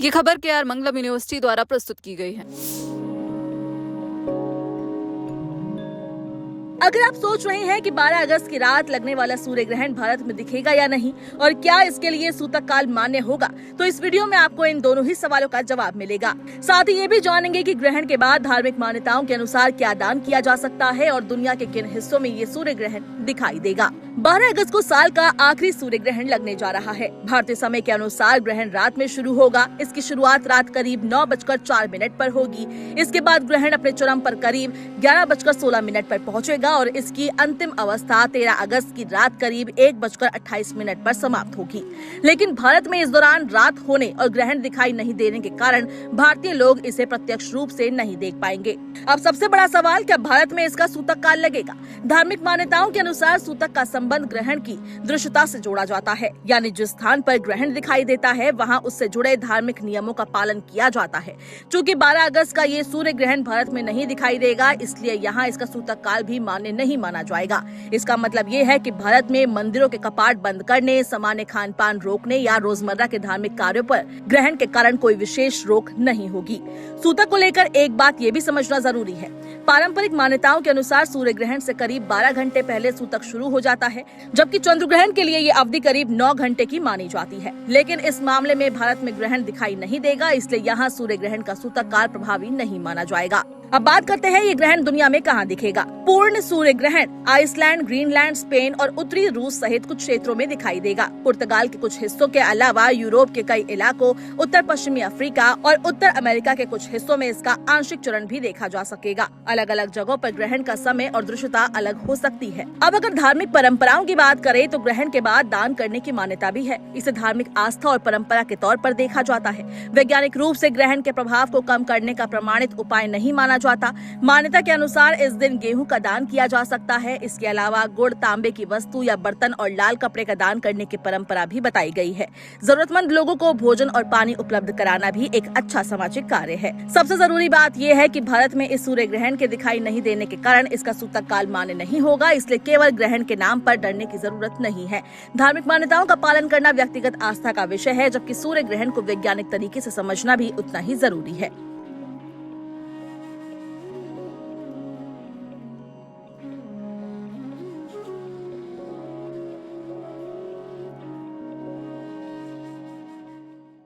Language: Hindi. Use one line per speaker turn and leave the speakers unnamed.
ये खबर केआर मंगलम यूनिवर्सिटी द्वारा प्रस्तुत की गई है।
अगर आप सोच रहे हैं कि 12 अगस्त की रात लगने वाला सूर्य ग्रहण भारत में दिखेगा या नहीं और क्या इसके लिए सूतक काल मान्य होगा, तो इस वीडियो में आपको इन दोनों ही सवालों का जवाब मिलेगा। साथ ही ये भी जानेंगे कि ग्रहण के बाद धार्मिक मान्यताओं के अनुसार क्या दान किया जा सकता है और दुनिया के किन हिस्सों में ये सूर्य ग्रहण दिखाई देगा। 12 अगस्त को साल का आखिरी सूर्य ग्रहण लगने जा रहा है। भारतीय समय के अनुसार ग्रहण रात में शुरू होगा। इसकी शुरुआत रात करीब 9:04 पर होगी। इसके बाद ग्रहण अपने चरम पर करीब 11:16 पर पहुंचेगा और इसकी अंतिम अवस्था 13 अगस्त की रात करीब 1:28 पर समाप्त होगी। लेकिन भारत में इस दौरान रात होने और ग्रहण दिखाई नहीं देने के कारण भारतीय लोग इसे प्रत्यक्ष रूप से नहीं देख पाएंगे। अब सबसे बड़ा सवाल, क्या भारत में इसका सूतक काल लगेगा? धार्मिक मान्यताओं के अनुसार सूतक का संबंध ग्रहण की दृश्यता से जोड़ा जाता है, यानी जिस स्थान पर ग्रहण दिखाई देता है वहां उससे जुड़े धार्मिक नियमों का पालन किया जाता है। चूँकि 12 अगस्त का ये सूर्य ग्रहण भारत में नहीं दिखाई देगा, इसलिए यहाँ इसका सूतक काल भी मान्य नहीं माना जाएगा। इसका मतलब ये है कि भारत में मंदिरों के कपाट बंद करने, सामान्य खान पान रोकने या रोजमर्रा के धार्मिक कार्यों पर ग्रहण के कारण कोई विशेष रोक नहीं होगी। सूतक को लेकर एक बात ये भी समझना जरूरी है। पारंपरिक मान्यताओं के अनुसार सूर्य ग्रहण से करीब 12 घंटे पहले सूतक शुरू हो जाता है, जबकि चंद्र ग्रहण के लिए ये अवधि करीब 9 घंटे की मानी जाती है। लेकिन इस मामले में भारत में ग्रहण दिखाई नहीं देगा, इसलिए यहाँ सूर्य ग्रहण का सूतक काल प्रभावी नहीं माना जाएगा। अब बात करते हैं ये ग्रहण दुनिया में कहाँ दिखेगा। पूर्ण सूर्य ग्रहण आइसलैंड, ग्रीनलैंड, स्पेन और उत्तरी रूस सहित कुछ क्षेत्रों में दिखाई देगा। पुर्तगाल के कुछ हिस्सों के अलावा यूरोप के कई इलाकों, उत्तर पश्चिमी अफ्रीका और उत्तर अमेरिका के कुछ हिस्सों में इसका आंशिक चरण भी देखा जा सकेगा। अलग अलग जगहों पर ग्रहण का समय और दृश्यता अलग हो सकती है। अब अगर धार्मिक परंपराओं की बात करें तो ग्रहण के बाद दान करने की मान्यता भी है। इसे धार्मिक आस्था और परंपरा के तौर पर देखा जाता है। वैज्ञानिक रूप से ग्रहण के प्रभाव को कम करने का प्रमाणित उपाय नहीं माना जाता। मान्यता के अनुसार इस दिन गेहूं का दान किया जा सकता है। इसके अलावा गुड़, तांबे की वस्तु या बर्तन और लाल कपड़े का दान करने की परंपरा भी बताई गई है। जरूरतमंद लोगों को भोजन और पानी उपलब्ध कराना भी एक अच्छा सामाजिक कार्य है। सबसे जरूरी बात यह है कि भारत में इस सूर्य ग्रहण के दिखाई नहीं देने के कारण इसका सूतक काल मान्य नहीं होगा, इसलिए केवल ग्रहण के नाम पर डरने की जरूरत नहीं है। धार्मिक मान्यताओं का पालन करना व्यक्तिगत आस्था का विषय है, जबकि सूर्य ग्रहण को वैज्ञानिक तरीके से समझना भी उतना ही जरूरी है।